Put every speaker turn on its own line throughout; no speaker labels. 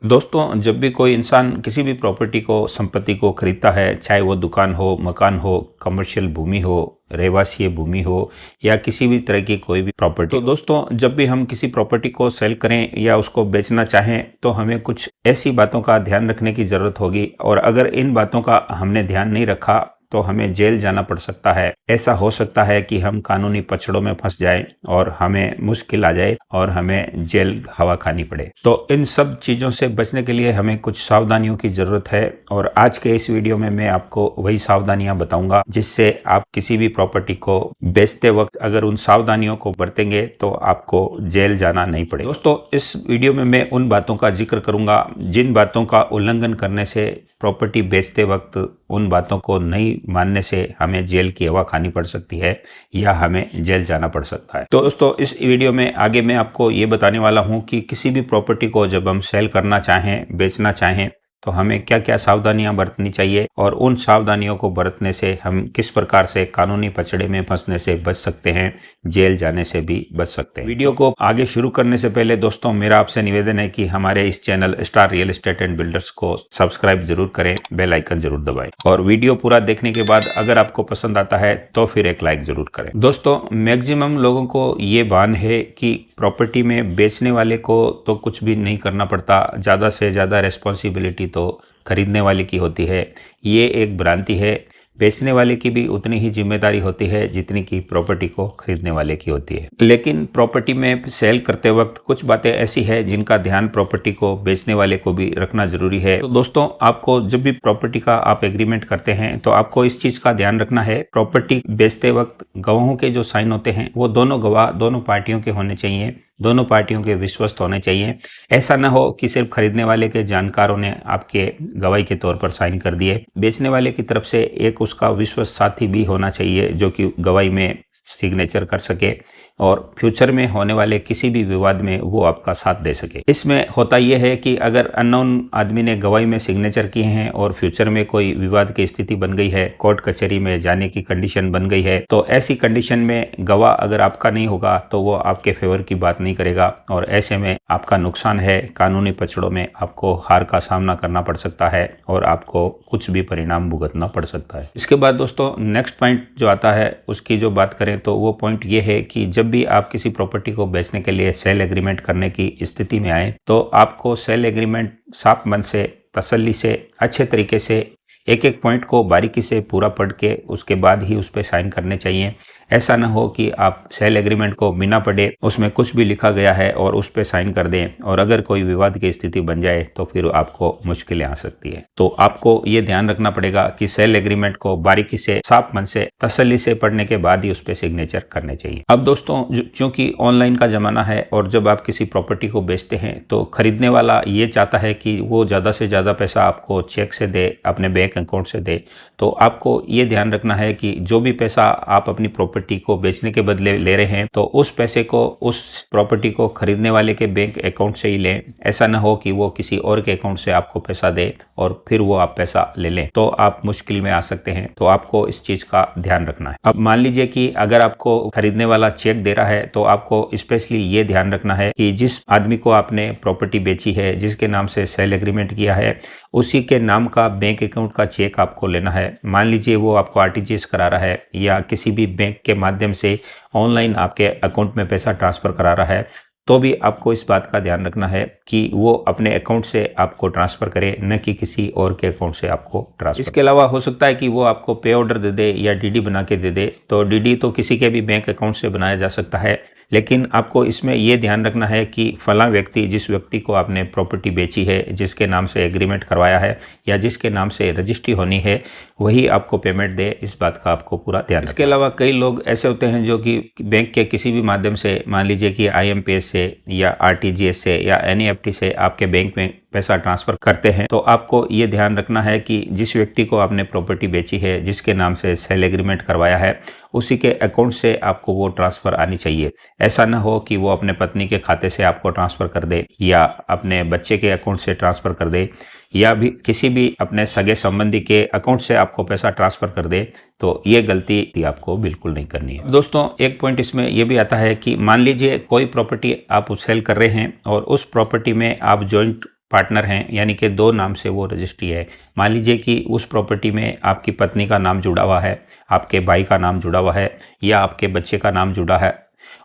दोस्तों, जब भी कोई इंसान किसी भी प्रॉपर्टी को संपत्ति को खरीदता है, चाहे वो दुकान हो, मकान हो, कमर्शियल भूमि हो, रहवासी भूमि हो या किसी भी तरह की कोई भी प्रॉपर्टी। तो दोस्तों, जब भी हम किसी प्रॉपर्टी को सेल करें या उसको बेचना चाहें तो हमें कुछ ऐसी बातों का ध्यान रखने की ज़रूरत होगी, और अगर इन बातों का हमने ध्यान नहीं रखा तो हमें जेल जाना पड़ सकता है। ऐसा हो सकता है कि हम कानूनी पचड़ों में फंस जाएं और हमें मुश्किल आ जाए और हमें जेल हवा खानी पड़े। तो इन सब चीज़ों से बचने के लिए हमें कुछ सावधानियों की ज़रूरत है, और आज के इस वीडियो में मैं आपको वही सावधानियां बताऊंगा जिससे आप किसी भी प्रॉपर्टी को बेचते वक्त अगर उन सावधानियों को बरतेंगे तो आपको जेल जाना नहीं पड़े। दोस्तों, इस वीडियो में मैं उन बातों का जिक्र करूंगा जिन बातों का उल्लंघन करने से प्रॉपर्टी बेचते वक्त उन बातों को नहीं मानने से हमें जेल की हवा खानी पड़ सकती है या हमें जेल जाना पड़ सकता है। तो दोस्तों, इस वीडियो में आगे मैं आपको ये बताने वाला हूं कि किसी भी प्रॉपर्टी को जब हम सेल करना चाहें, बेचना चाहें, तो हमें क्या क्या सावधानियां बरतनी चाहिए और उन सावधानियों को बरतने से हम किस प्रकार से कानूनी पचड़े में फंसने से बच सकते हैं, जेल जाने से भी बच सकते हैं। वीडियो को आगे शुरू करने से पहले दोस्तों, मेरा आपसे निवेदन है कि हमारे इस channel star real estate and builders को सब्सक्राइब जरूर करें, बेल आइकन जरूर दबाएं, और वीडियो पूरा देखने के बाद अगर आपको पसंद आता है तो फिर एक लाइक जरूर करें। दोस्तों, मैक्सिमम लोगों को ये भान है कि प्रॉपर्टी में बेचने वाले को तो कुछ भी नहीं करना पड़ता, ज़्यादा से ज़्यादा रिस्पॉन्सिबिलिटी तो खरीदने वाले की होती है। ये एक भ्रांति है। बेचने वाले की भी उतनी ही जिम्मेदारी होती है जितनी की प्रॉपर्टी को खरीदने वाले की होती है। लेकिन प्रॉपर्टी में सेल करते वक्त कुछ बातें ऐसी है जिनका ध्यान प्रॉपर्टी को बेचने वाले को भी रखना जरूरी है। तो दोस्तों, आपको जब भी प्रॉपर्टी का आप एग्रीमेंट करते हैं तो आपको इस चीज का ध्यान रखना है, प्रॉपर्टी बेचते वक्त गवाहों के जो साइन होते हैं वो दोनों गवाह दोनों पार्टियों के होने चाहिए, दोनों पार्टियों के विश्वस्त होने चाहिए। ऐसा न हो कि सिर्फ खरीदने वाले के जानकारों ने आपके गवाही के तौर पर साइन कर दिए। बेचने वाले की तरफ से एक उसका विश्वस्त साथी भी होना चाहिए जो कि गवाही में सिग्नेचर कर सके और फ्यूचर में होने वाले किसी भी विवाद में वो आपका साथ दे सके। इसमें होता यह है कि अगर अननोन आदमी ने गवाही में सिग्नेचर किए हैं और फ्यूचर में कोई विवाद की स्थिति बन गई है, कोर्ट कचहरी में जाने की कंडीशन बन गई है, तो ऐसी कंडीशन में गवाह अगर आपका नहीं होगा तो वो आपके फेवर की बात नहीं करेगा और ऐसे में आपका नुकसान है। कानूनी पचड़ों में आपको हार का सामना करना पड़ सकता है और आपको कुछ भी परिणाम भुगतना पड़ सकता है। इसके बाद दोस्तों, नेक्स्ट पॉइंट जो आता है उसकी जो बात करें तो वो पॉइंट ये है कि जब भी आप किसी प्रॉपर्टी को बेचने के लिए सेल एग्रीमेंट करने की स्थिति में आए तो आपको सेल एग्रीमेंट साफ मन से, तसल्ली से, अच्छे तरीके से एक एक पॉइंट को बारीकी से पूरा पढ़ के उसके बाद ही उस पर साइन करने चाहिए। ऐसा ना हो कि आप सेल एग्रीमेंट को बिना पढ़े उसमें कुछ भी लिखा गया है और उस पर साइन कर दें और अगर कोई विवाद की स्थिति बन जाए तो फिर आपको मुश्किलें आ सकती है। तो आपको ये ध्यान रखना पड़ेगा कि सेल एग्रीमेंट को बारीकी से, साफ मन से, तसल्ली से पढ़ने के बाद ही उस पर सिग्नेचर करने चाहिए। अब दोस्तों, चूंकि ऑनलाइन का जमाना है और जब आप किसी प्रॉपर्टी को बेचते हैं तो खरीदने वाला ये चाहता है कि वो ज़्यादा से ज़्यादा पैसा आपको चेक से दे, अपने बैंक अकाउंट से दे। तो आपको ये ध्यान रखना है कि जो भी पैसा आप अपनी प्रॉपर्टी को बेचने के बदले ले रहे हैं तो उस पैसे को उस प्रॉपर्टी को खरीदने वाले के बैंक अकाउंट से ही लें। ऐसा ना हो कि वो किसी और के अकाउंट से आपको पैसा दे और फिर वो आप पैसा ले लें, तो आप मुश्किल में आ सकते हैं। तो आपको इस चीज का ध्यान रखना है। अब मान लीजिए कि अगर आपको खरीदने वाला चेक दे रहा है तो आपको स्पेशली ये ध्यान रखना है कि जिस आदमी को आपने प्रॉपर्टी बेची है, जिसके नाम से सेल एग्रीमेंट किया है, उसी के नाम का बैंक अकाउंट का चेक आपको लेना है। मान लीजिए वो आपको आरटीजीएस करा रहा है या किसी भी बैंक के माध्यम से ऑनलाइन आपके अकाउंट में पैसा ट्रांसफर करा रहा है, तो भी आपको इस बात का ध्यान रखना है कि वो अपने अकाउंट से आपको ट्रांसफर करे, न कि किसी और के अकाउंट से आपको ट्रांसफर। इसके अलावा हो सकता है कि वो आपको पे ऑर्डर दे दे या डीडी बना के दे दे। तो डीडी तो किसी के भी बैंक अकाउंट से बनाया जा सकता है, लेकिन आपको इसमें यह ध्यान रखना है कि फला व्यक्ति, जिस व्यक्ति को आपने प्रॉपर्टी बेची है, जिसके नाम से एग्रीमेंट करवाया है या जिसके नाम से रजिस्ट्री होनी है, वही आपको पेमेंट दे। इस बात का आपको पूरा ध्यान। इसके अलावा कई लोग ऐसे होते हैं जो कि बैंक के किसी भी माध्यम से, मान लीजिए कि IMPS से या आरटीजीएस से या NEFT से आपके बैंक में पैसा ट्रांसफर करते हैं, तो आपको ये ध्यान रखना है कि जिस व्यक्ति को आपने प्रॉपर्टी बेची है, जिसके नाम से सेल एग्रीमेंट करवाया है, उसी के अकाउंट से आपको वो ट्रांसफर आनी चाहिए। ऐसा ना हो कि वो अपने पत्नी के खाते से आपको ट्रांसफर कर दे या अपने बच्चे के अकाउंट से ट्रांसफर कर दे या भी किसी भी अपने सगे संबंधी के अकाउंट से आपको पैसा ट्रांसफर कर दे। तो ये गलती आपको बिल्कुल नहीं करनी है। दोस्तों, एक पॉइंट इसमें यह भी आता है कि मान लीजिए कोई प्रॉपर्टी आप सेल कर रहे हैं और उस प्रॉपर्टी में आप जॉइंट पार्टनर हैं, यानी कि दो नाम से वो रजिस्ट्री है। मान लीजिए कि उस प्रॉपर्टी में आपकी पत्नी का नाम जुड़ा हुआ है, आपके भाई का नाम जुड़ा हुआ है या आपके बच्चे का नाम जुड़ा है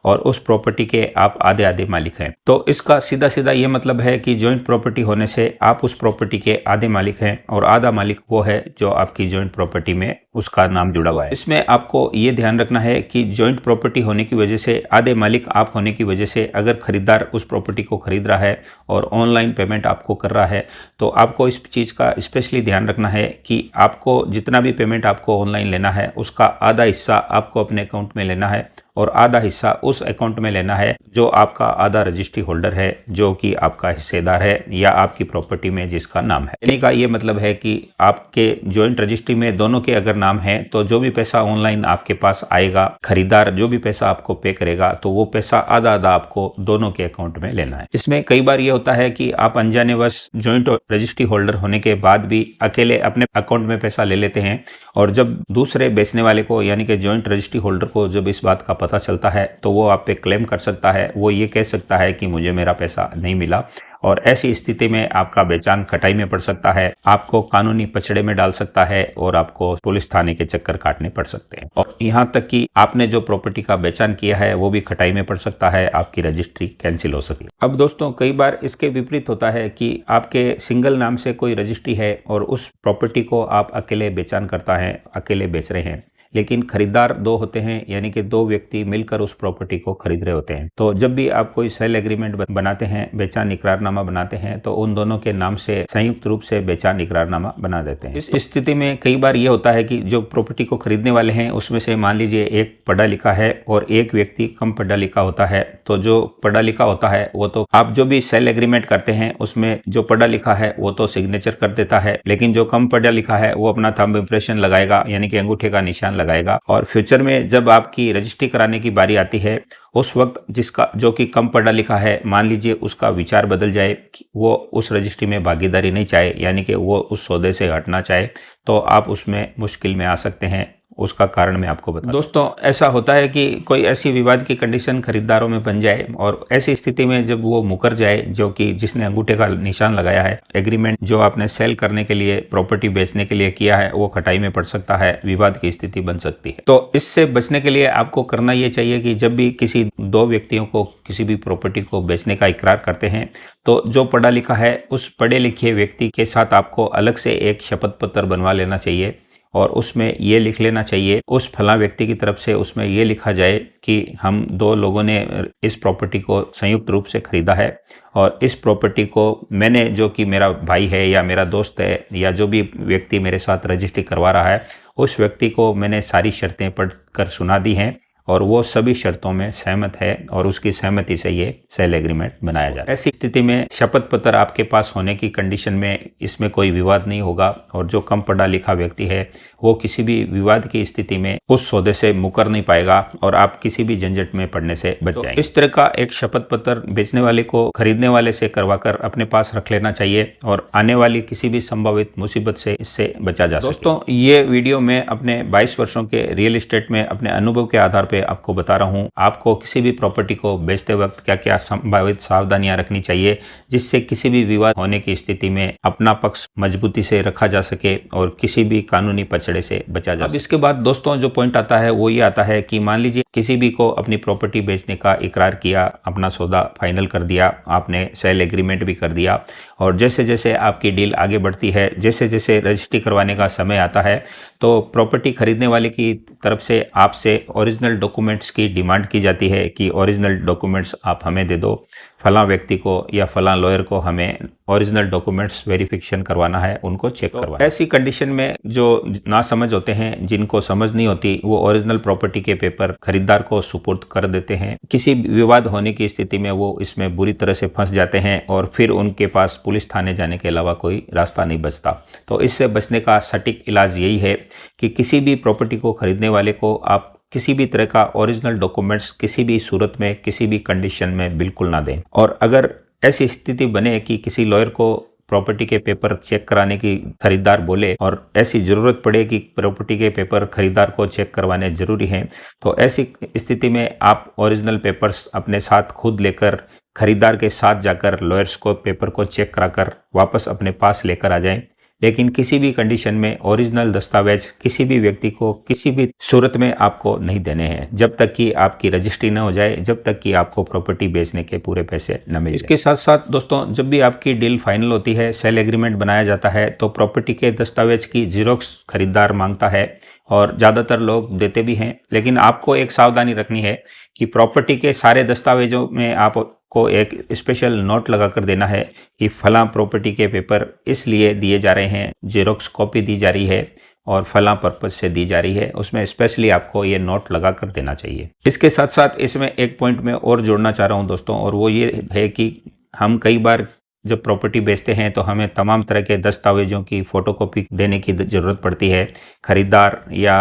और उस प्रॉपर्टी के आप आधे आधे मालिक हैं, तो इसका सीधा सीधा ये मतलब है कि जॉइंट प्रॉपर्टी होने से आप उस प्रॉपर्टी के आधे मालिक हैं और आधा मालिक वो है जो आपकी जॉइंट प्रॉपर्टी में उसका नाम जुड़ा हुआ है। इसमें आपको ये ध्यान रखना है कि जॉइंट प्रॉपर्टी होने की वजह से, आधे मालिक आप होने की वजह से, अगर खरीदार उस प्रॉपर्टी को खरीद रहा है और ऑनलाइन पेमेंट आपको कर रहा है, तो आपको इस चीज़ का स्पेशली ध्यान रखना है कि आपको जितना भी पेमेंट आपको ऑनलाइन लेना है उसका आधा हिस्सा आपको अपने अकाउंट में लेना है और आधा हिस्सा उस अकाउंट में लेना है जो आपका आधा रजिस्ट्री होल्डर है, जो कि आपका हिस्सेदार है या आपकी प्रॉपर्टी में जिसका नाम है। यानी का ये मतलब है कि आपके जॉइंट रजिस्ट्री में दोनों के अगर नाम है तो जो भी पैसा ऑनलाइन आपके पास आएगा, खरीदार जो भी पैसा आपको पे करेगा, तो वो पैसा आधा आधा आपको दोनों के अकाउंट में लेना है। इसमें कई बार ये होता है कि आप अनजानेवश जॉइंट रजिस्ट्री होल्डर होने के बाद भी अकेले अपने अकाउंट में पैसा ले लेते हैं और जब दूसरे बेचने वाले को, यानी कि जॉइंट रजिस्ट्री होल्डर को जब इस बात का पता चलता है तो वो आप पे क्लेम कर सकता है। वो ये कह सकता है कि मुझे मेरा पैसा नहीं मिला और ऐसी स्थिति में आपका बेचान खटाई में पड़ सकता है, आपको कानूनी पचड़े में डाल सकता है और आपको पुलिस थाने के चक्कर काटने पड़ सकते हैं। और यहाँ तक कि आपने जो प्रॉपर्टी का बेचान किया है वो भी खटाई में पड़ सकता है, आपकी रजिस्ट्री कैंसिल हो सकती है। अब दोस्तों, कई बार इसके विपरीत होता है कि आपके सिंगल नाम से कोई रजिस्ट्री है और उस प्रॉपर्टी को आप अकेले बेचान करता है, अकेले बेच रहे हैं, लेकिन खरीदार दो होते हैं, यानी कि दो व्यक्ति मिलकर उस प्रॉपर्टी को खरीद रहे होते हैं। तो जब भी आप कोई सेल एग्रीमेंट बनाते हैं, बेचान इकरारनामा बनाते हैं, तो उन दोनों के नाम से संयुक्त रूप से बेचान इकरारनामा बना देते हैं। इस स्थिति में कई बार ये होता है कि जो प्रॉपर्टी को खरीदने वाले हैं उसमें से मान लीजिए एक पढ़ा लिखा है और एक व्यक्ति कम पढ़ा लिखा होता है। तो जो पढ़ा लिखा होता है वो तो आप जो भी सेल एग्रीमेंट करते हैं उसमें जो पढ़ा लिखा है वो तो सिग्नेचर कर देता है, लेकिन जो कम पढ़ा लिखा है वो अपना थंब इंप्रेशन लगाएगा, यानी कि अंगूठे का निशान लगाएगा। और फ्यूचर में जब आपकी रजिस्ट्री कराने की बारी आती है उस वक्त जिसका जो कि कम पढ़ा लिखा है, मान लीजिए उसका विचार बदल जाए कि वो उस रजिस्ट्री में भागीदारी नहीं चाहे, यानी कि वो उस सौदे से हटना चाहे, तो आप उसमें मुश्किल में आ सकते हैं। उसका कारण मैं आपको बता दोस्तों, ऐसा होता है कि कोई ऐसी विवाद की कंडीशन खरीदारों में बन जाए और ऐसी स्थिति में जब वो मुकर जाए, जो कि जिसने अंगूठे का निशान लगाया है, एग्रीमेंट जो आपने सेल करने के लिए, प्रॉपर्टी बेचने के लिए किया है, वो खटाई में पड़ सकता है, विवाद की स्थिति बन सकती है। तो इससे बचने के लिए आपको करना ये चाहिए कि जब भी किसी दो व्यक्तियों को किसी भी प्रॉपर्टी को बेचने का इकरार करते हैं तो जो पढ़ा लिखा है उस पढ़े लिखे व्यक्ति के साथ आपको अलग से एक शपथ पत्र बनवा लेना चाहिए और उसमें ये लिख लेना चाहिए, उस फला व्यक्ति की तरफ से उसमें ये लिखा जाए कि हम दो लोगों ने इस प्रॉपर्टी को संयुक्त रूप से खरीदा है और इस प्रॉपर्टी को मैंने, जो कि मेरा भाई है या मेरा दोस्त है या जो भी व्यक्ति मेरे साथ रजिस्ट्री करवा रहा है, उस व्यक्ति को मैंने सारी शर्तें पढ़कर सुना दी हैं और वो सभी शर्तों में सहमत है और उसकी सहमति से ये सेल एग्रीमेंट बनाया जाए। ऐसी स्थिति में शपथ पत्र आपके पास होने की कंडीशन में इसमें कोई विवाद नहीं होगा और जो कम पढ़ा लिखा व्यक्ति है वो किसी भी विवाद की स्थिति में उस सौदे से मुकर नहीं पाएगा और आप किसी भी झंझट में पड़ने से बच जाएंगे। इस तरह का एक शपथ पत्र बेचने वाले को खरीदने वाले से करवाकर अपने पास रख लेना चाहिए और आने वाली किसी भी संभावित मुसीबत से इससे बचा जा सकता है। दोस्तों, ये वीडियो मैं अपने 22 वर्षों के रियल एस्टेट में अपने अनुभव के आधार पर आपको बता रहा हूं। आपको किसी भी प्रॉपर्टी को बेचते वक्त क्या क्या संभावित सावधानियां रखनी चाहिए जिससे किसी भी विवाद होने की स्थिति में अपना पक्ष मजबूती से रखा जा सके और किसी भी कानूनी पचड़े से बचा जा सके। इसके बाद दोस्तों जो पॉइंट आता है वो ये आता है कि मान लीजिए किसी भी को अपनी प्रॉपर्टी बेचने का इकरार किया, अपना सौदा फाइनल कर दिया, आपने सेल एग्रीमेंट भी कर दिया और जैसे जैसे आपकी डील आगे बढ़ती है, जैसे जैसे रजिस्ट्री करवाने का समय आता है, तो प्रॉपर्टी खरीदने वाले की तरफ से आपसे ओरिजिनल डॉक्यूमेंट्स की डिमांड की जाती है कि ओरिजिनल डॉक्यूमेंट्स आप हमें दे दो, फलां व्यक्ति को या फलां लॉयर को हमें ओरिजिनल डॉक्यूमेंट्स वेरिफिकेशन करवाना है, उनको चेक करवाना है। ऐसी कंडीशन में जो नासमझ होते हैं, जिनको समझ नहीं होती, वो ओरिजिनल प्रॉपर्टी के पेपर खरीदार को सुपुर्द कर देते हैं। किसी विवाद होने की स्थिति में वो इसमें बुरी तरह से फंस जाते हैं और फिर उनके पास पुलिस थाने जाने के अलावा कोई रास्ता नहीं बचता। तो इससे बचने का सटीक इलाज यही है कि किसी भी प्रॉपर्टी को खरीदने वाले को आप किसी भी तरह का ओरिजिनल डॉक्यूमेंट्स किसी भी सूरत में, किसी भी कंडीशन में बिल्कुल ना दें। और अगर ऐसी स्थिति बने कि किसी लॉयर को प्रॉपर्टी के पेपर चेक कराने की खरीदार बोले और ऐसी ज़रूरत पड़े कि प्रॉपर्टी के पेपर खरीदार को चेक करवाने ज़रूरी हैं, तो ऐसी स्थिति में आप ओरिजिनल पेपर्स अपने साथ खुद लेकर खरीदार के साथ जाकर लॉयर्स को पेपर को चेक कराकर वापस अपने पास लेकर आ जाएं। लेकिन किसी भी कंडीशन में ओरिजिनल दस्तावेज किसी भी व्यक्ति को किसी भी सूरत में आपको नहीं देने हैं, जब तक कि आपकी रजिस्ट्री न हो जाए, जब तक कि आपको प्रॉपर्टी बेचने के पूरे पैसे न मिले। इसके साथ साथ दोस्तों, जब भी आपकी डील फाइनल होती है, सेल एग्रीमेंट बनाया जाता है, तो प्रॉपर्टी के दस्तावेज की जीरोक्स खरीदार मांगता है और ज़्यादातर लोग देते भी हैं। लेकिन आपको एक सावधानी रखनी है कि प्रॉपर्टी के सारे दस्तावेजों में आपको एक स्पेशल नोट लगा कर देना है कि फलां प्रॉपर्टी के पेपर इसलिए दिए जा रहे हैं, जेरोक्स कॉपी दी जा रही है और फलां पर्पज से दी जा रही है, उसमें स्पेशली आपको ये नोट लगा कर देना चाहिए। इसके साथ साथ इसमें एक पॉइंट मैं और जोड़ना चाह रहा हूँ दोस्तों, और वो ये है कि हम कई बार जब प्रॉपर्टी बेचते हैं तो हमें तमाम तरह के दस्तावेजों की फ़ोटोकॉपी देने की ज़रूरत पड़ती है। खरीदार या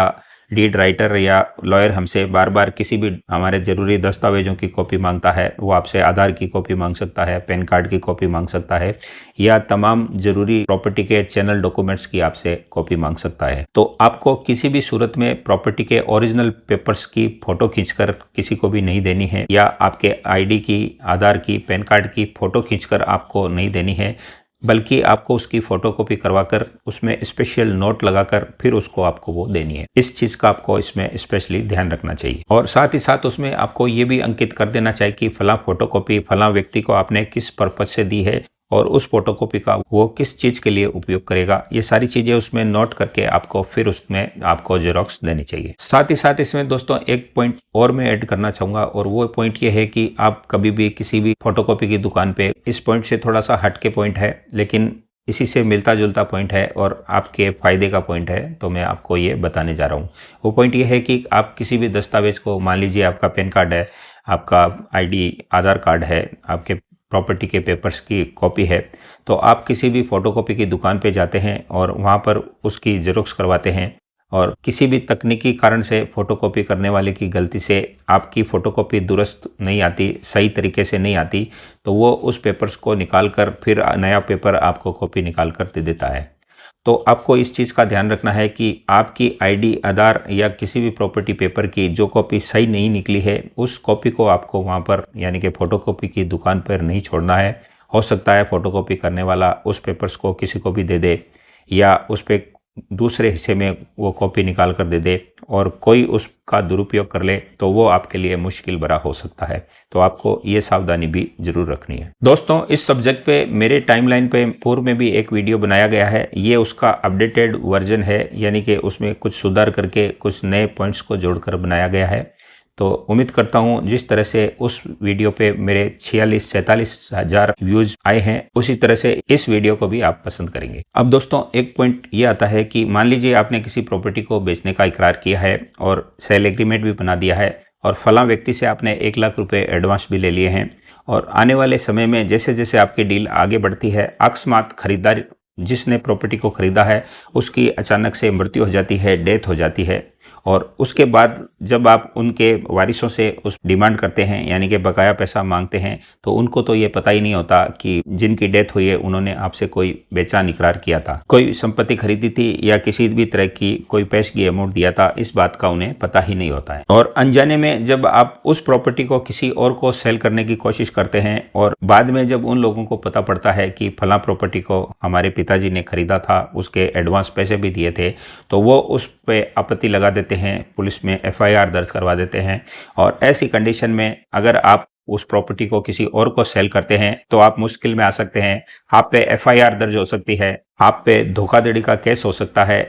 डीड राइटर या लॉयर हमसे बार बार किसी भी हमारे ज़रूरी दस्तावेजों की कॉपी मांगता है। वो आपसे आधार की कॉपी मांग सकता है, पैन कार्ड की कॉपी मांग सकता है, या तमाम ज़रूरी प्रॉपर्टी के चैनल डॉक्यूमेंट्स की आपसे कॉपी मांग सकता है। तो आपको किसी भी सूरत में प्रॉपर्टी के ओरिजिनल पेपर्स की फ़ोटो खींचकर किसी को भी नहीं देनी है, या आपके आईडी की, आधार की, पैन कार्ड की फ़ोटो खींचकर आपको नहीं देनी है, बल्कि आपको उसकी फ़ोटोकॉपी करवाकर उसमें स्पेशल नोट लगाकर फिर उसको आपको वो देनी है। इस चीज़ का आपको इसमें स्पेशली ध्यान रखना चाहिए। और साथ ही साथ उसमें आपको ये भी अंकित कर देना चाहिए कि फलां फ़ोटोकॉपी फलां व्यक्ति को आपने किस पर्पज़ से दी है और उस फोटोकॉपी का वो किस चीज़ के लिए उपयोग करेगा। ये सारी चीज़ें उसमें नोट करके आपको फिर उसमें आपको जेरोक्स देनी चाहिए। साथ ही साथ इसमें दोस्तों एक पॉइंट और मैं ऐड करना चाहूँगा, और वो पॉइंट ये है कि आप कभी भी किसी भी फोटोकॉपी की दुकान पे, इस पॉइंट से थोड़ा सा हट के पॉइंट है लेकिन इसी से मिलता जुलता पॉइंट है और आपके फ़ायदे का पॉइंट है, तो मैं आपको ये बताने जा रहा हूँ। वो पॉइंट ये है कि आप किसी भी दस्तावेज़ को, मान लीजिए आपका पैन कार्ड है, आपका आईडी, आधार कार्ड है, आपके प्रॉपर्टी के पेपर्स की कॉपी है, तो आप किसी भी फ़ोटोकॉपी की दुकान पे जाते हैं और वहाँ पर उसकी जेरोक्स करवाते हैं, और किसी भी तकनीकी कारण से फ़ोटोकॉपी करने वाले की गलती से आपकी फ़ोटोकॉपी दुरुस्त नहीं आती, सही तरीके से नहीं आती, तो वो उस पेपर्स को निकाल कर फिर नया पेपर आपको कॉपी निकाल कर दे देता है। तो आपको इस चीज़ का ध्यान रखना है कि आपकी आईडी, आधार या किसी भी प्रॉपर्टी पेपर की जो कॉपी सही नहीं निकली है, उस कॉपी को आपको वहाँ पर यानी कि फ़ोटोकॉपी की दुकान पर नहीं छोड़ना है। हो सकता है फ़ोटोकॉपी करने वाला उस पेपर्स को किसी को भी दे दे, या उस पे दूसरे हिस्से में वो कॉपी निकाल कर दे दे और कोई उसका दुरुपयोग कर ले, तो वो आपके लिए मुश्किल भरा हो सकता है। तो आपको ये सावधानी भी जरूर रखनी है। दोस्तों, इस सब्जेक्ट पे मेरे टाइमलाइन पे पूर्व में भी एक वीडियो बनाया गया है। ये उसका अपडेटेड वर्जन है, यानी कि उसमें कुछ सुधार करके कुछ नए पॉइंट्स को जोड़कर बनाया गया है। तो उम्मीद करता हूँ जिस तरह से उस वीडियो पे मेरे 46-47 हज़ार व्यूज आए हैं, उसी तरह से इस वीडियो को भी आप पसंद करेंगे। अब दोस्तों, एक पॉइंट ये आता है कि मान लीजिए आपने किसी प्रॉपर्टी को बेचने का इकरार किया है और सेल एग्रीमेंट भी बना दिया है, और फलां व्यक्ति से आपने 1 लाख रुपए एडवांस भी ले लिए हैं, और आने वाले समय में जैसे जैसे आपकी डील आगे बढ़ती है, अकस्मात खरीदार जिसने प्रॉपर्टी को खरीदा है उसकी अचानक से मृत्यु हो जाती है, डेथ हो जाती है, और उसके बाद जब आप उनके वारिसों से उस डिमांड करते हैं, यानी कि बकाया पैसा मांगते हैं, तो उनको तो ये पता ही नहीं होता कि जिनकी डेथ हुई है उन्होंने आपसे कोई बेचान इकरार किया था, कोई संपत्ति खरीदी थी, या किसी भी तरह की कोई पेश की अमाउंट दिया था। इस बात का उन्हें पता ही नहीं होता है। और अनजाने में जब आप उस प्रॉपर्टी को किसी और को सेल करने की कोशिश करते हैं, और बाद में जब उन लोगों को पता पड़ता है कि फला प्रॉपर्टी को हमारे पिताजी ने खरीदा था, उसके एडवांस पैसे भी दिए थे, तो वो उस पर आपत्ति लगा देते हैं, पुलिस में FIR दर्ज करवा देते हैं। और ऐसी कंडीशन में अगर आप उस प्रॉपर्टी को किसी और को सेल करते हैं तो आप मुश्किल में आ सकते हैं। आप पे FIR दर्ज हो सकती है, आप पे धोखाधड़ी का केस हो सकता है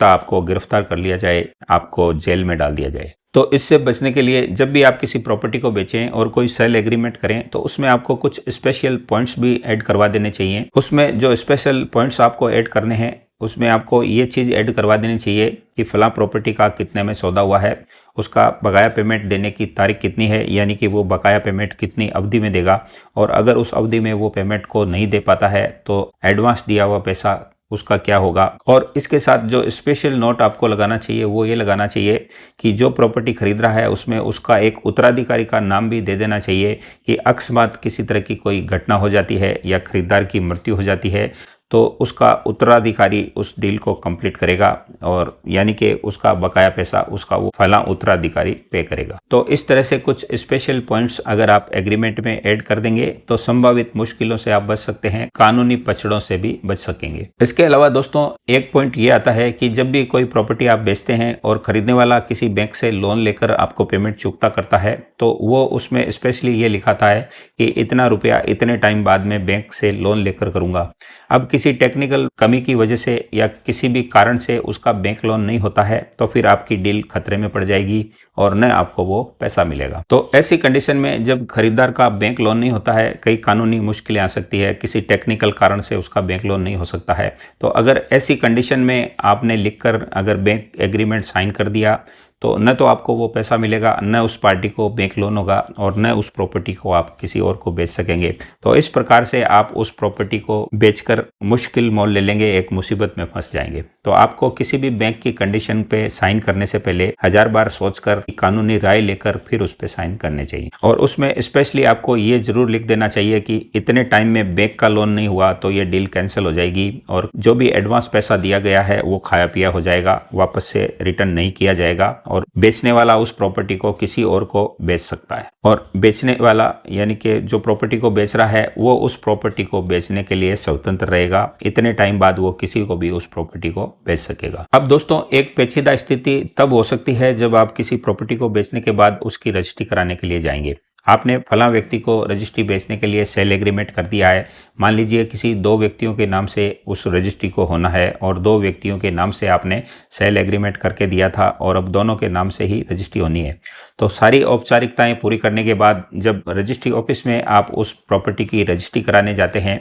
आपको गिरफ्तार कर लिया जाए, आपको जेल में डाल दिया जाए। तो इससे बचने के लिए जब भी आप किसी प्रॉपर्टी को बेचें और कोई सेल एग्रीमेंट करें, तो उसमें आपको कुछ स्पेशल पॉइंट्स भी ऐड करवा देने चाहिए। उसमें जो स्पेशल पॉइंट्स आपको ऐड करने हैं, उसमें आपको ये चीज़ ऐड करवा देनी चाहिए कि फला प्रॉपर्टी का कितने में सौदा हुआ है, उसका बकाया पेमेंट देने की तारीख कितनी है, यानी कि वो बकाया पेमेंट कितनी अवधि में देगा, और अगर उस अवधि में वो पेमेंट को नहीं दे पाता है तो एडवांस दिया हुआ पैसा उसका क्या होगा। और इसके साथ जो स्पेशल नोट आपको लगाना चाहिए वो ये लगाना चाहिए कि जो प्रॉपर्टी खरीद रहा है उसमें उसका एक उत्तराधिकारी का नाम भी दे देना चाहिए कि अकस्मात किसी तरह की कोई घटना हो जाती है या खरीदार की मृत्यु हो जाती है, तो उसका उत्तराधिकारी उस डील को कंप्लीट करेगा और यानी कि उसका बकाया पैसा उसका वो फला उत्तराधिकारी पे करेगा। तो इस तरह से कुछ स्पेशल पॉइंट्स अगर आप एग्रीमेंट में ऐड कर देंगे तो संभावित मुश्किलों से आप बच सकते हैं, कानूनी पचड़ों से भी बच सकेंगे। इसके अलावा दोस्तों एक पॉइंट ये आता है कि जब भी कोई प्रॉपर्टी आप बेचते हैं और खरीदने वाला किसी बैंक से लोन लेकर आपको पेमेंट चुकता करता है तो वो उसमें स्पेशली ये लिखाता है कि इतना रुपया इतने टाइम बाद में बैंक से लोन लेकर करूंगा। अब किसी टेक्निकल कमी की वजह से या किसी भी कारण से उसका बैंक लोन नहीं होता है तो फिर आपकी डील खतरे में पड़ जाएगी और न आपको वो पैसा मिलेगा। तो ऐसी कंडीशन में जब खरीदार का बैंक लोन नहीं होता है, कई कानूनी मुश्किलें आ सकती है, किसी टेक्निकल कारण से उसका बैंक लोन नहीं हो सकता है। तो अगर ऐसी कंडीशन में आपने लिखकर अगर बैंक एग्रीमेंट साइन कर दिया तो न तो आपको वो पैसा मिलेगा, न उस पार्टी को बैंक लोन होगा और न उस प्रॉपर्टी को आप किसी और को बेच सकेंगे। तो इस प्रकार से आप उस प्रॉपर्टी को बेचकर मुश्किल मोल ले लेंगे, एक मुसीबत में फंस जाएंगे। तो आपको किसी भी बैंक की कंडीशन पे साइन करने से पहले 1000 बार सोचकर कानूनी राय लेकर फिर उस पे साइन करने चाहिए। और उसमें स्पेशली आपको ये जरूर लिख देना चाहिए कि इतने टाइम में बैंक का लोन नहीं हुआ तो ये डील कैंसिल हो जाएगी और जो भी एडवांस पैसा दिया गया है वो खाया पिया हो जाएगा, वापस से रिटर्न नहीं किया जाएगा और बेचने वाला उस प्रॉपर्टी को किसी और को बेच सकता है। और बेचने वाला यानी कि जो प्रॉपर्टी को बेच रहा है वो उस प्रॉपर्टी को बेचने के लिए स्वतंत्र रहेगा, इतने टाइम बाद वो किसी को भी उस प्रॉपर्टी को बेच सकेगा। अब दोस्तों एक पेचीदा स्थिति तब हो सकती है जब आप किसी प्रॉपर्टी को बेचने के बाद उसकी रजिस्ट्री कराने के लिए जाएंगे। आपने फला व्यक्ति को रजिस्ट्री बेचने के लिए सेल एग्रीमेंट कर दिया है। मान लीजिए किसी 2 व्यक्तियों के नाम से उस रजिस्ट्री को होना है और 2 व्यक्तियों के नाम से आपने सेल एग्रीमेंट करके दिया था और अब दोनों के नाम से ही रजिस्ट्री होनी है। तो सारी औपचारिकताएं पूरी करने के बाद जब रजिस्ट्री ऑफिस में आप उस प्रॉपर्टी की रजिस्ट्री कराने जाते हैं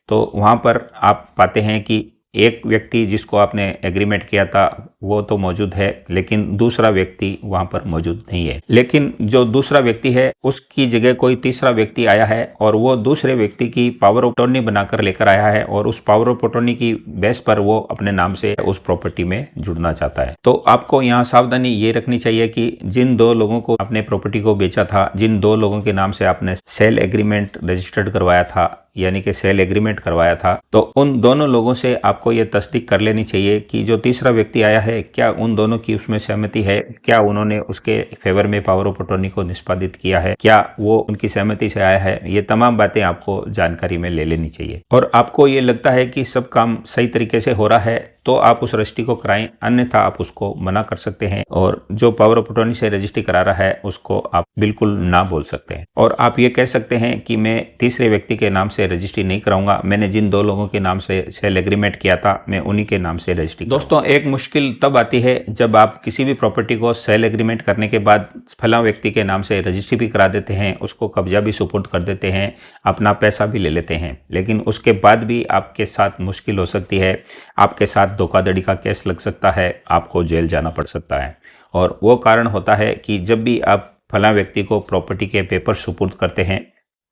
तो वहाँ पर आप पाते हैं कि एक व्यक्ति जिसको आपने एग्रीमेंट किया था वो तो मौजूद है, लेकिन दूसरा व्यक्ति वहां पर मौजूद नहीं है। लेकिन जो दूसरा व्यक्ति है उसकी जगह कोई तीसरा व्यक्ति आया है और वो दूसरे व्यक्ति की पावर ऑफ अटॉर्नी बनाकर लेकर आया है और उस पावर ऑफ अटॉर्नी की बेस पर वो अपने नाम से उस प्रॉपर्टी में जुड़ना चाहता है। तो आपको यहाँ सावधानी ये रखनी चाहिए कि जिन 2 लोगों को आपने प्रॉपर्टी को बेचा था, जिन 2 लोगों के नाम से आपने सेल एग्रीमेंट रजिस्टर्ड करवाया था यानी कि सेल एग्रीमेंट करवाया था, तो उन दोनों लोगों से आपको ये तस्दीक कर लेनी चाहिए कि जो तीसरा व्यक्ति आया है क्या उन दोनों की उसमें सहमति है, क्या उन्होंने उसके फेवर में पावर ऑफ अटॉर्नी को निष्पादित किया है, क्या वो उनकी सहमति से आया है। ये तमाम बातें आपको जानकारी में ले लेनी चाहिए। और आपको ये लगता है कि सब काम सही तरीके से हो रहा है तो आप उस रजिस्ट्री को कराएं, अन्यथा आप उसको मना कर सकते हैं और जो पावर ऑफ अटॉर्नी से रजिस्ट्री करा रहा है उसको आप बिल्कुल ना बोल सकते हैं। और आप ये कह सकते हैं कि मैं तीसरे व्यक्ति के नाम से रजिस्ट्री नहीं कराऊंगा, मैंने जिन 2 लोगों के नाम से सेल एग्रीमेंट किया था मैं उन्हीं के नाम से रजिस्ट्री। दोस्तों एक मुश्किल तब आती है जब आप किसी भी प्रॉपर्टी को सेल एग्रीमेंट करने के बाद फला व्यक्ति के नाम से रजिस्ट्री भी करा देते हैं, उसको कब्जा भी सुपुर्द कर देते हैं, अपना पैसा भी ले लेते हैं, लेकिन उसके बाद भी आपके साथ मुश्किल हो सकती है, आपके साथ धोखाधड़ी का केस लग सकता है, आपको जेल जाना पड़ सकता है। और वो कारण होता है कि जब भी आप फला व्यक्ति को प्रॉपर्टी के पेपर सुपुर्द करते हैं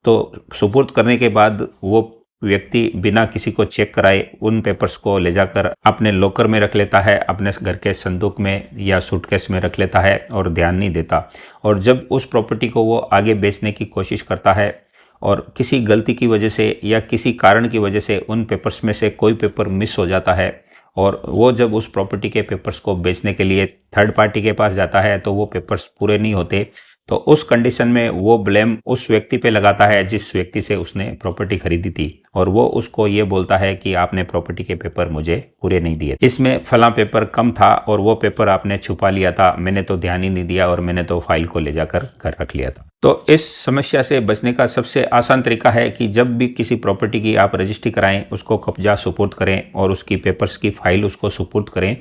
तो सुपुर्द करने के बाद वो व्यक्ति बिना किसी को चेक कराए उन पेपर्स को ले जाकर अपने लॉकर में रख लेता है, अपने घर के संदूक में या सूटकेस में रख लेता है और ध्यान नहीं देता। और जब उस प्रॉपर्टी को वो आगे बेचने की कोशिश करता है और किसी गलती की वजह से या किसी कारण की वजह से उन पेपर्स में से कोई पेपर मिस हो जाता है और वो जब उस प्रॉपर्टी के पेपर्स को बेचने के लिए थर्ड पार्टी के पास जाता है तो वो पेपर्स पूरे नहीं होते, तो उस कंडीशन में वो ब्लेम उस व्यक्ति पे लगाता है जिस व्यक्ति से उसने प्रॉपर्टी खरीदी थी और वो उसको ये बोलता है कि आपने प्रॉपर्टी के पेपर मुझे पूरे नहीं दिए, इसमें फला पेपर कम था और वो पेपर आपने छुपा लिया था, मैंने तो ध्यान ही नहीं दिया और मैंने तो फाइल को ले जाकर घर रख लिया था। तो इस समस्या से बचने का सबसे आसान तरीका है कि जब भी किसी प्रॉपर्टी की आप रजिस्ट्री कराएं, उसको कब्जा सुपुर्द करें और उसकी पेपर्स की फाइल उसको सुपुर्द करें,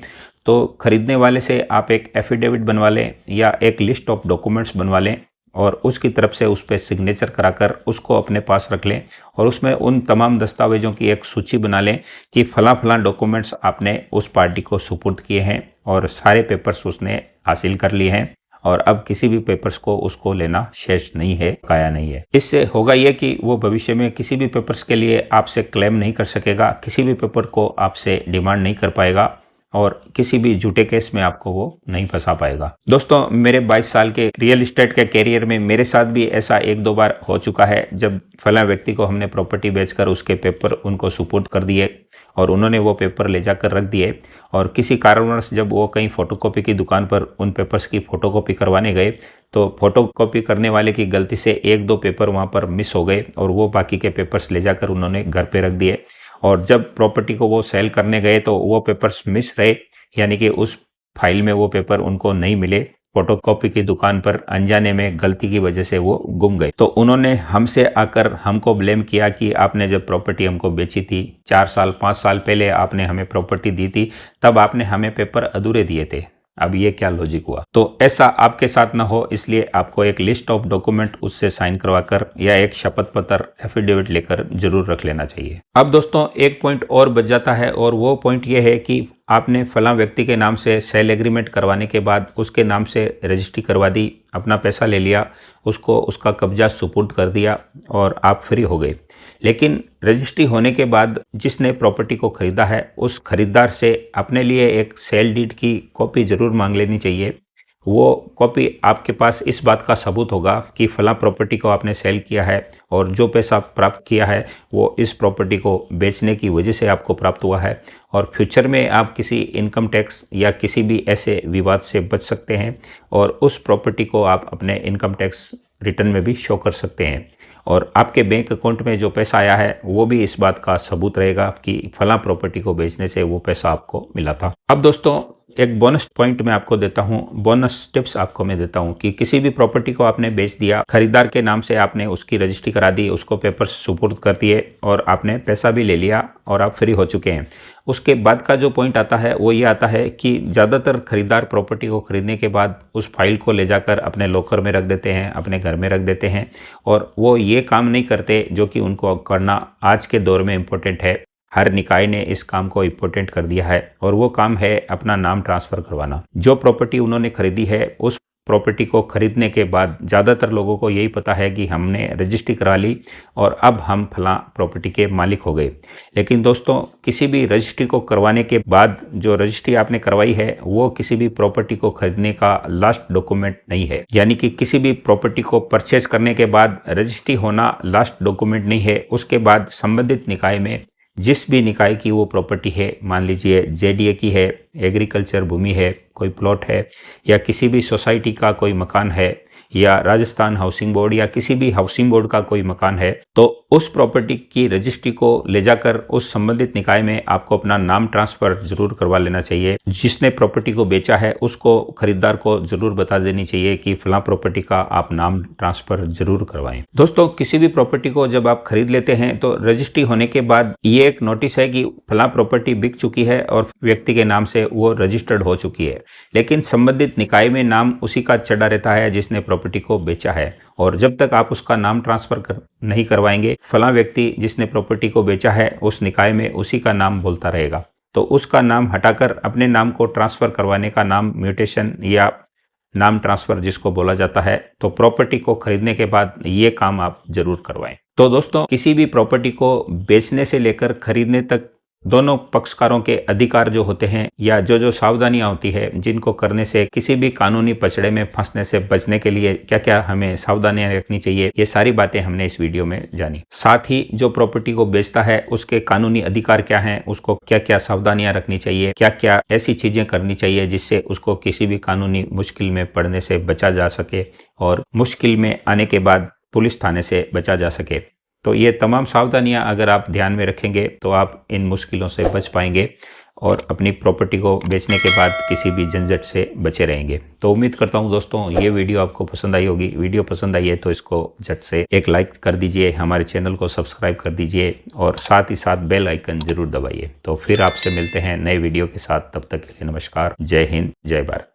तो खरीदने वाले से आप एक एफिडेविट बनवा लें या एक लिस्ट ऑफ डॉक्यूमेंट्स बनवा लें और उसकी तरफ से उस पर सिग्नेचर कराकर उसको अपने पास रख लें और उसमें उन तमाम दस्तावेजों की एक सूची बना लें कि फला फला डॉक्यूमेंट्स आपने उस पार्टी को सुपुर्द किए हैं और सारे पेपर्स उसने हासिल कर लिए हैं और अब किसी भी पेपर्स को उसको लेना शेष नहीं है, बकाया नहीं है। इससे होगा ये कि वो भविष्य में किसी भी पेपर्स के लिए आपसे क्लेम नहीं कर सकेगा, किसी भी पेपर को आपसे डिमांड नहीं कर पाएगा और किसी भी झूठे केस में आपको वो नहीं फंसा पाएगा। दोस्तों मेरे 22 साल के रियल एस्टेट के कैरियर में मेरे साथ भी ऐसा 1-2 बार हो चुका है जब फला व्यक्ति को हमने प्रॉपर्टी बेचकर उसके पेपर उनको सुपुर्द कर दिए और उन्होंने वो पेपर ले जाकर रख दिए और किसी कारणवश जब वो कहीं फ़ोटोकॉपी की दुकान पर उन पेपर्स की फ़ोटोकॉपी करवाने गए तो फ़ोटोकॉपी करने वाले की गलती से 1-2 पेपर वहाँ पर मिस हो गए और वो बाकी के पेपर्स ले जाकर उन्होंने घर पे रख दिए। और जब प्रॉपर्टी को वो सेल करने गए तो वो पेपर्स मिस रहे, यानी कि उस फाइल में वो पेपर उनको नहीं मिले। फोटोकॉपी की दुकान पर अनजाने में गलती की वजह से वो गुम गए। तो उन्होंने हमसे आकर हमको ब्लेम किया कि आपने जब प्रॉपर्टी हमको बेची थी 4 साल 5 साल पहले आपने हमें प्रॉपर्टी दी थी, तब आपने हमें पेपर अधूरे दिए थे। अब ये क्या लॉजिक हुआ? तो ऐसा आपके साथ ना हो इसलिए आपको एक लिस्ट ऑफ डॉक्यूमेंट उससे साइन करवाकर या एक शपथ पत्र एफिडेविट लेकर जरूर रख लेना चाहिए। अब दोस्तों एक पॉइंट और बच जाता है और वो पॉइंट ये है कि आपने फलां व्यक्ति के नाम से सेल एग्रीमेंट करवाने के बाद उसके नाम से रजिस्ट्री करवा दी, अपना पैसा ले लिया, उसको उसका कब्जा सुपुर्द कर दिया और आप फ्री हो गए। लेकिन रजिस्ट्री होने के बाद जिसने प्रॉपर्टी को खरीदा है उस खरीदार से अपने लिए एक सेल डीड की कॉपी जरूर मांग लेनी चाहिए। वो कॉपी आपके पास इस बात का सबूत होगा कि फला प्रॉपर्टी को आपने सेल किया है और जो पैसा प्राप्त किया है वो इस प्रॉपर्टी को बेचने की वजह से आपको प्राप्त हुआ है और फ्यूचर में आप किसी इनकम टैक्स या किसी भी ऐसे विवाद से बच सकते हैं और उस प्रॉपर्टी को आप अपने इनकम टैक्स रिटर्न में भी शो कर सकते हैं और आपके बैंक अकाउंट में जो पैसा आया है वो भी इस बात का सबूत रहेगा कि फला प्रॉपर्टी को बेचने से वो पैसा आपको मिला था। अब दोस्तों एक बोनस पॉइंट मैं आपको देता हूं, बोनस टिप्स आपको मैं देता हूं कि किसी भी प्रॉपर्टी को आपने बेच दिया, खरीदार के नाम से आपने उसकी रजिस्ट्री करा दी, उसको पेपर सुपुर्द कर दिए और आपने पैसा भी ले लिया और आप फ्री हो चुके हैं। उसके बाद का जो पॉइंट आता है वो ये आता है कि ज़्यादातर खरीदार प्रॉपर्टी को खरीदने के बाद उस फाइल को ले जाकर अपने लॉकर में रख देते हैं, अपने घर में रख देते हैं और वो ये काम नहीं करते जो कि उनको करना आज के दौर में इम्पोर्टेंट है। हर निकाय ने इस काम को इम्पोर्टेंट कर दिया है और वो काम है अपना नाम ट्रांसफ़र करवाना। जो प्रॉपर्टी उन्होंने खरीदी है उस प्रॉपर्टी को खरीदने के बाद ज़्यादातर लोगों को यही पता है कि हमने रजिस्ट्री करा ली और अब हम फला प्रॉपर्टी के मालिक हो गए। लेकिन दोस्तों किसी भी रजिस्ट्री को करवाने के बाद जो रजिस्ट्री आपने करवाई है वो किसी भी प्रॉपर्टी को खरीदने का लास्ट डॉक्यूमेंट नहीं है, यानी कि किसी भी प्रॉपर्टी को परचेज करने के बाद रजिस्ट्री होना लास्ट डॉक्यूमेंट नहीं है। उसके बाद संबंधित निकाय में जिस भी निकाय की वो प्रॉपर्टी है, मान लीजिए जेडीए की है, एग्रीकल्चर भूमि है, कोई प्लॉट है या किसी भी सोसाइटी का कोई मकान है या राजस्थान हाउसिंग बोर्ड या किसी भी हाउसिंग बोर्ड का कोई मकान है, तो उस प्रॉपर्टी की रजिस्ट्री को ले जाकर उस संबंधित निकाय में आपको अपना नाम ट्रांसफ़र जरूर करवा लेना चाहिए। जिसने प्रॉपर्टी को बेचा है उसको खरीदार को जरूर बता देनी चाहिए कि फला प्रॉपर्टी का आप नाम ट्रांसफ़र जरूर करवाएं। दोस्तों किसी भी प्रॉपर्टी को जब आप खरीद लेते हैं तो रजिस्ट्री होने के बाद ये एक नोटिस है कि फला प्रॉपर्टी बिक चुकी है और व्यक्ति के नाम से वो रजिस्टर्ड हो चुकी है, लेकिन संबंधित निकाय में नाम उसी का चढ़ा रहता है जिसने प्रॉपर्टी को बेचा है और जब तक आप उसका नाम ट्रांसफ़र नहीं करवाएंगे फला व्यक्ति जिसने प्रॉपर्टी को बेचा है उस निकाय में उसी का नाम बोलता रहेगा। तो उसका नाम हटाकर अपने नाम को ट्रांसफ़र करवाने का नाम म्यूटेशन या नाम ट्रांसफ़र जिसको बोला जाता है, तो प्रॉपर्टी को खरीदने के बाद ये काम आप जरूर करवाएं। तो दोस्तों किसी भी प्रॉपर्टी को बेचने से लेकर खरीदने तक दोनों पक्षकारों के अधिकार जो होते हैं या जो सावधानियां होती है जिनको करने से किसी भी कानूनी पचड़े में फंसने से बचने के लिए क्या क्या हमें सावधानियां रखनी चाहिए, ये सारी बातें हमने इस वीडियो में जानी। साथ ही जो प्रॉपर्टी को बेचता है उसके कानूनी अधिकार क्या हैं, उसको क्या क्या सावधानियां रखनी चाहिए, क्या क्या ऐसी चीजें करनी चाहिए जिससे उसको किसी भी कानूनी मुश्किल में पड़ने से बचा जा सके और मुश्किल में आने के बाद पुलिस थाने से बचा जा सके। तो ये तमाम सावधानियां अगर आप ध्यान में रखेंगे तो आप इन मुश्किलों से बच पाएंगे और अपनी प्रॉपर्टी को बेचने के बाद किसी भी झंझट से बचे रहेंगे। तो उम्मीद करता हूं दोस्तों ये वीडियो आपको पसंद आई होगी। वीडियो पसंद आई है तो इसको झट से एक लाइक कर दीजिए, हमारे चैनल को सब्सक्राइब कर दीजिए और साथ ही साथ बेल आइकन जरूर दबाइए। तो फिर आपसे मिलते हैं नए वीडियो के साथ, तब तक के लिए नमस्कार, जय हिंद, जय भारत।